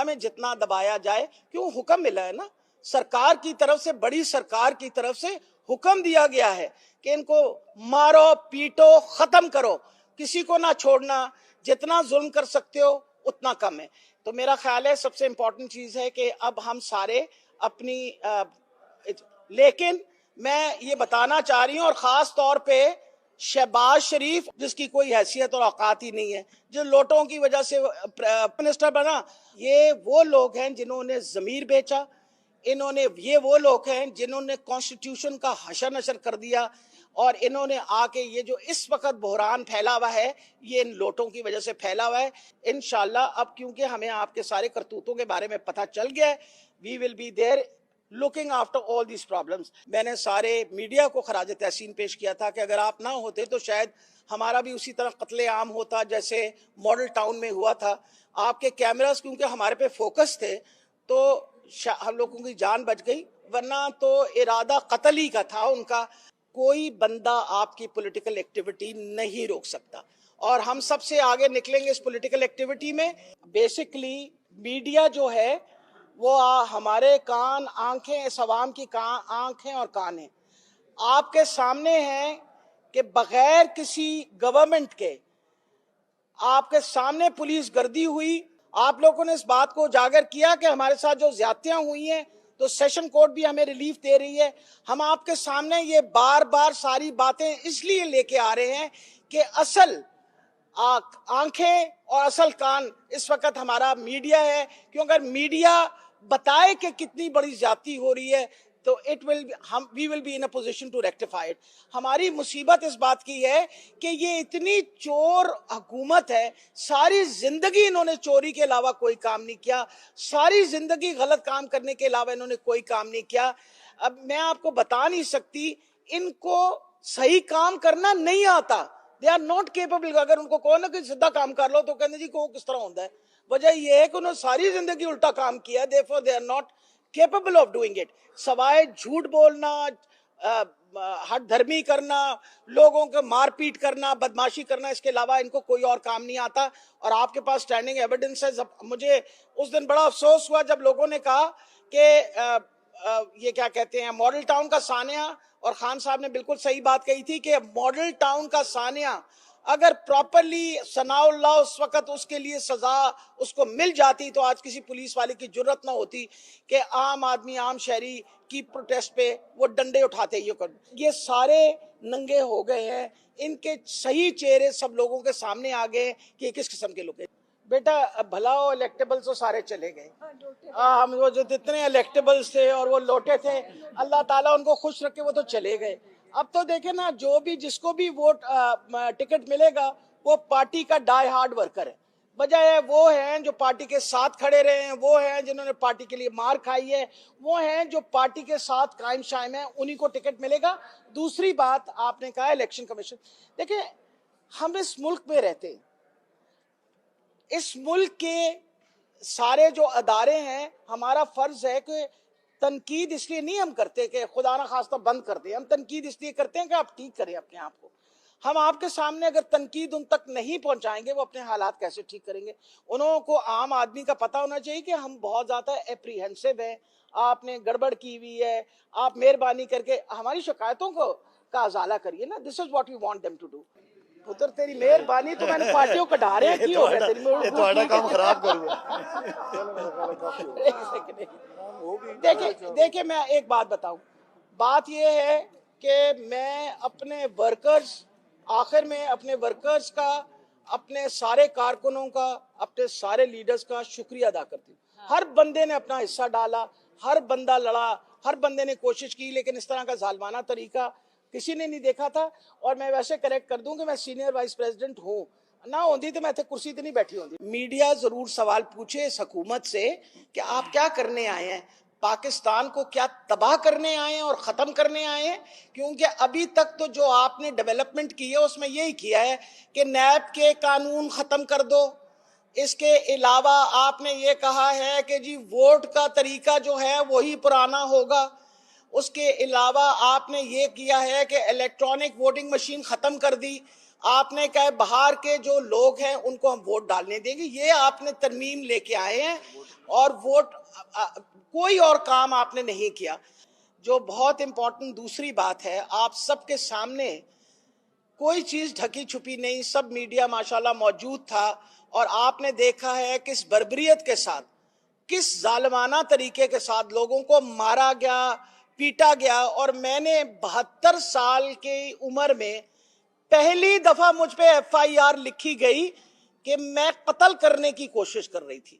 میں جتنا دبایا جائے، کیوں حکم ملا ہے نا سرکار کی طرف سے، بڑی سرکار کی طرف سے حکم دیا گیا ہے کہ ان کو مارو پیٹو ختم کرو، کسی کو نہ چھوڑنا، جتنا ظلم کر سکتے ہو اتنا کم ہے۔ تو میرا خیال ہے سب سے امپورٹنٹ چیز ہے کہ اب ہم سارے اپنی لیکن میں یہ بتانا چاہ رہی ہوں، اور خاص طور پہ شہباز شریف جس کی کوئی حیثیت اور اوقات ہی نہیں ہے، جو لوٹوں کی وجہ سے منسٹر بنا، یہ وہ لوگ ہیں جنہوں نے ضمیر بیچا، یہ وہ لوگ ہیں جنہوں نے کانسٹیٹیوشن کا حشر نشر کر دیا، اور انہوں نے آ کے یہ جو اس وقت بحران پھیلا ہوا ہے یہ ان لوٹوں کی وجہ سے پھیلا ہوا ہے۔ انشاءاللہ اب کیونکہ ہمیں آپ کے سارے کرتوتوں کے بارے میں پتہ چل گیا ہے، we will be there looking after all these problems۔ میں نے سارے میڈیا کو خراج تحسین پیش کیا تھا کہ اگر آپ نہ ہوتے تو شاید ہمارا بھی اسی طرح قتل عام ہوتا جیسے ماڈل ٹاؤن میں ہوا تھا۔ آپ کے کیمراز کیونکہ ہمارے پہ فوکس تھے تو ہم لوگوں کی جان بچ گئی، ورنہ تو ارادہ قتل ہی کا تھا ان کا۔ کوئی بندہ آپ کی پولیٹیکل ایکٹیویٹی نہیں روک سکتا، اور ہم سب سے آگے نکلیں گے اس پولیٹیکل ایکٹیویٹی میں۔ بیسکلی میڈیا جو ہے وہ ہمارے کان آنکھیں، اس عوام کی آنکھیں اور کان ہیں۔ آپ کے سامنے ہیں کہ بغیر کسی گورنمنٹ کے آپ کے سامنے پولیس گردی ہوئی، آپ لوگوں نے اس بات کو اجاگر کیا کہ ہمارے ساتھ جو زیادتیاں ہوئی ہیں تو سیشن کورٹ بھی ہمیں ریلیف دے رہی ہے۔ ہم آپ کے سامنے یہ بار بار ساری باتیں اس لیے لے کے آ رہے ہیں کہ اصل آنکھیں اور اصل کان اس وقت ہمارا میڈیا ہے، کیونکہ اگر میڈیا بتائے کہ کتنی بڑی زیادتی ہو رہی ہے تو we will be in a position to rectify it۔ ہماری مصیبت اس بات کی ہے کہ یہ اتنی چور حکومت ہے، ساری زندگی انہوں نے چوری کے علاوہ کوئی کام نہیں کیا، ساری زندگی غلط کام کرنے کے علاوہ انہوں نے کوئی کام نہیں کیا۔ اب میں آپ کو بتا نہیں سکتی، ان کو صحیح کام کرنا نہیں آتا، they are not capable۔ اگر ان کو کہو نا کہ سیدھا کام کر لو تو کہتے جی کو کس طرح ہوتا ہے، وجہ یہ ہے کہ انہوں نے ساری زندگی الٹا کام کیا، therefore they are not capable of doing it۔ سوائے جھوٹ بولنا، ہٹ دھرمی کرنا، لوگوں کو مار پیٹ کرنا، بدماشی کرنا، اس کے علاوہ ان کو کوئی اور کام نہیں آتا۔ اور آپ کے پاس اسٹینڈنگ ایویڈنس ہے۔ مجھے اس دن بڑا افسوس ہوا جب لوگوں نے کہا کہ یہ کیا کہتے ہیں ماڈل ٹاؤن کا سانحہ، اور خان صاحب نے بالکل صحیح بات کہی تھی کہ ماڈل ٹاؤن کا سانحہ اگر پراپرلی ثناء اللہ اس وقت اس کے لیے سزا اس کو مل جاتی تو آج کسی پولیس والے کی جرت نہ ہوتی کہ عام آدمی، عام شہری کی پروٹیسٹ پہ وہ ڈنڈے اٹھاتے ہی کر۔ یہ سارے ننگے ہو گئے ہیں، ان کے صحیح چہرے سب لوگوں کے سامنے آ گئے کہ کس قسم کے لوگ ہیں۔ بیٹا بھلا ہو الیکٹیبلز تو سارے چلے گئے، ہم وہ جو جتنے الیکٹیبلز تھے اور وہ لوٹے تھے، اللہ تعالیٰ ان کو خوش رکھے، وہ تو چلے گئے۔ اب تو دیکھیں نا، جو بھی جس کو بھی ووٹ ٹکٹ ملے گا وہ پارٹی کا ڈائی ہارڈ ورکر ہے، بجائے وہ ہیں جو پارٹی کے ساتھ کھڑے رہے ہیں، وہ ہیں جنہوں نے پارٹی کے لیے مار کھائی ہے، وہ ہیں جو پارٹی کے ساتھ قائم شائم ہیں، انہی کو ٹکٹ ملے گا۔ دوسری بات آپ نے کہا الیکشن کمیشن، دیکھیں ہم اس ملک میں رہتے ہیں، اس ملک کے سارے جو ادارے ہیں، ہمارا فرض ہے کہ تنقید اس لیے نہیں ہم کرتے کہ خدا نہ خواستہ بند کر دیں، ہم تنقید اس لیے کرتے ہیں کہ آپ ٹھیک کریں اپنے آپ کو۔ ہم آپ کے سامنے اگر تنقید ان تک نہیں پہنچائیں گے وہ اپنے حالات کیسے ٹھیک کریں گے؟ انہوں کو عام آدمی کا پتہ ہونا چاہیے کہ ہم بہت زیادہ اپریہنسو ہیں، آپ نے گڑبڑ کی ہوئی ہے، آپ مہربانی کر کے ہماری شکایتوں کا ازالہ کریے نا۔ This is what we want them to do. پتر تیری مہربانی، تو میں نے پارٹیوں کٹا رہے ہیں، کی ہو گیا تیری کام خراب کروں دیکھیں میں ایک بات بتاؤں، بات یہ ہے کہ میں اپنے ورکرز، آخر میں اپنے ورکرز کا، اپنے سارے کارکنوں کا، اپنے سارے لیڈرز کا شکریہ ادا کرتی ہوں۔ ہر بندے نے اپنا حصہ ڈالا، ہر بندہ لڑا، ہر بندے نے کوشش کی، لیکن اس طرح کا ظالمانہ طریقہ کسی نے نہیں دیکھا تھا۔ اور میں ویسے کریکٹ کر دوں کہ میں سینئر وائس پریزیڈنٹ ہوں، نہ ہوندی تو میں تے کرسی تے نہیں بیٹھی ہوندی۔ میڈیا ضرور سوال پوچھے اس حکومت سے کہ آپ کیا کرنے آئے ہیں، پاکستان کو کیا تباہ کرنے آئے ہیں اور ختم کرنے آئے ہیں؟ کیونکہ ابھی تک تو جو آپ نے ڈیولپمنٹ کی ہے اس میں یہی کیا ہے کہ نیب کے قانون ختم کر دو، اس کے علاوہ آپ نے یہ کہا ہے کہ جی ووٹ کا طریقہ جو ہے وہی پرانا ہوگا، اس کے علاوہ آپ نے یہ کیا ہے کہ الیکٹرانک ووٹنگ مشین ختم کر دی۔ آپ نے کہا باہر کے جو لوگ ہیں ان کو ہم ووٹ ڈالنے دیں گے، یہ آپ نے ترمیم لے کے آئے ہیں اور ووٹ کوئی اور کام آپ نے نہیں کیا۔ جو بہت امپورٹنٹ دوسری بات ہے، آپ سب کے سامنے کوئی چیز ڈھکی چھپی نہیں، سب میڈیا ماشاءاللہ موجود تھا، اور آپ نے دیکھا ہے کس بربریت کے ساتھ، کس ظالمانہ طریقے کے ساتھ لوگوں کو مارا گیا، پیٹا گیا۔ اور میں نے 72 سال کی عمر میں پہلی دفعہ مجھ پہ FIR لکھی گئی کہ میں قتل کرنے کی کوشش کر رہی تھی۔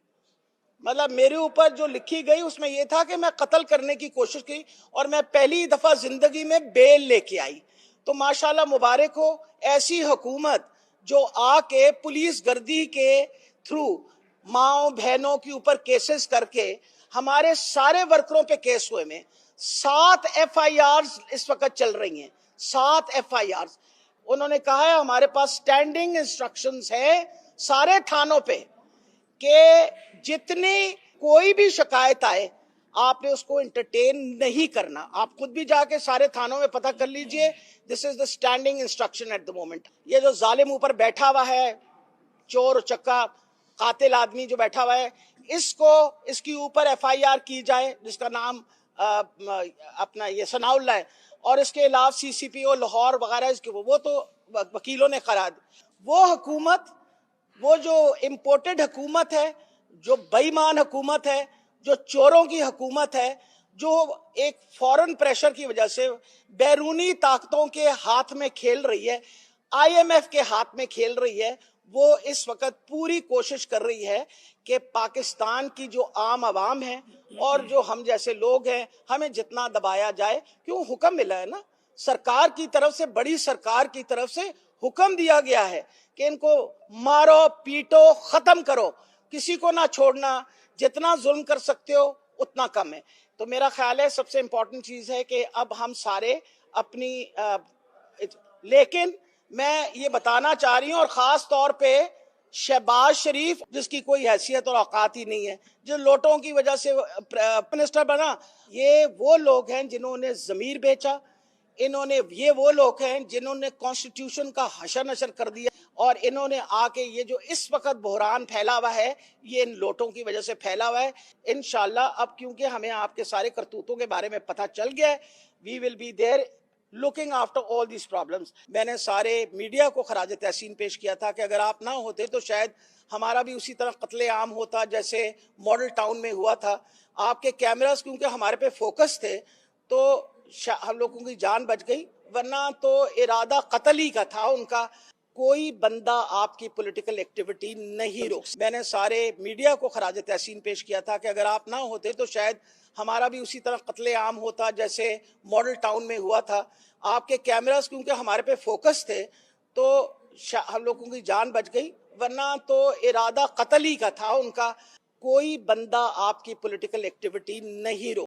مطلب میرے اوپر جو لکھی گئی اس میں یہ تھا کہ میں قتل کرنے کی کوشش کی، اور میں پہلی دفعہ زندگی میں بیل لے کے آئی۔ تو ماشاءاللہ مبارک ہو ایسی حکومت جو آ کے پولیس گردی کے تھرو ماؤں بہنوں کے اوپر کیسز کر کے، ہمارے سارے ورکروں پہ کیس ہوئے میں 7 FIRs اس وقت چل رہی ہیں، 7 FIRs۔ انہوں نے کہا ہے ہمارے پاس سٹینڈنگ انسٹرکشنز ہیں سارے تھانوں پہ کہ جتنی کوئی بھی شکایت آئے آپ نے اس کو انٹرٹین نہیں کرنا۔ آپ خود بھی جا کے سارے تھانوں میں پتہ کر لیجئے، this is the standing instruction at the moment. یہ جو ظالم اوپر بیٹھا ہوا ہے، چور چکا قاتل آدمی جو بیٹھا ہوا ہے، اس کی اوپر FIR کی جائے، جس کا نام اپنا یہ ثناء اللہ ہے، اور اس کے علاوہ CCPO لاہور وغیرہ وہ تو وکیلوں نے قرار دی۔ وہ حکومت، وہ جو امپورٹڈ حکومت ہے، جو بے ایمان حکومت ہے، جو چوروں کی حکومت ہے، جو ایک فورن پریشر کی وجہ سے بیرونی طاقتوں کے ہاتھ میں کھیل رہی ہے، IMF کے ہاتھ میں کھیل رہی ہے، وہ اس وقت پوری کوشش کر رہی ہے کہ پاکستان کی جو عام عوام ہے اور جو ہم جیسے لوگ ہیں، ہمیں جتنا دبایا جائے، کیوں حکم ملا ہے نا سرکار کی طرف سے، بڑی سرکار کی طرف سے حکم دیا گیا ہے کہ ان کو مارو پیٹو ختم کرو، کسی کو نہ چھوڑنا، جتنا ظلم کر سکتے ہو اتنا کم ہے۔ تو میرا خیال ہے سب سے امپورٹنٹ چیز ہے کہ اب ہم سارے اپنی لیکن میں یہ بتانا چاہ رہی ہوں، اور خاص طور پہ شہباز شریف جس کی کوئی حیثیت اور اوقات ہی نہیں ہے، جو لوٹوں کی وجہ سے منسٹر بنا، یہ وہ لوگ ہیں جنہوں نے ضمیر بیچا، یہ وہ لوگ ہیں جنہوں نے کانسٹیٹیوشن کا حشر نشر کر دیا، اور انہوں نے آ کے یہ جو اس وقت بحران پھیلا ہوا ہے، یہ ان لوٹوں کی وجہ سے پھیلا ہوا ہے۔ انشاءاللہ اب کیونکہ ہمیں آپ کے سارے کرتوتوں کے بارے میں پتہ چل گیا ہے، we will be there looking after all these problems۔ میں نے سارے میڈیا کو خراج تحسین پیش کیا تھا کہ اگر آپ نہ ہوتے تو شاید ہمارا بھی اسی طرح قتل عام ہوتا جیسے ماڈل ٹاؤن میں ہوا تھا۔ آپ کے کیمراز کیونکہ ہمارے پہ فوکس تھے تو ہم لوگوں کی جان بچ گئی، ورنہ تو ارادہ قتل ہی کا تھا ان کا۔ کوئی بندہ آپ کی پولیٹیکل ایکٹیویٹی نہیں روک سکتا۔ میں نے سارے میڈیا کو خراج تحسین پیش کیا تھا کہ اگر آپ نہ ہوتے تو شاید ہمارا بھی اسی طرح قتل عام ہوتا جیسے ماڈل ٹاؤن میں ہوا تھا۔ آپ کے کیمراز کیونکہ ہمارے پہ فوکس تھے تو ہم لوگوں کی جان بچ گئی، ورنہ تو ارادہ قتل ہی کا تھا ان کا۔ کوئی بندہ آپ کی پولیٹیکل ایکٹیویٹی نہیں روک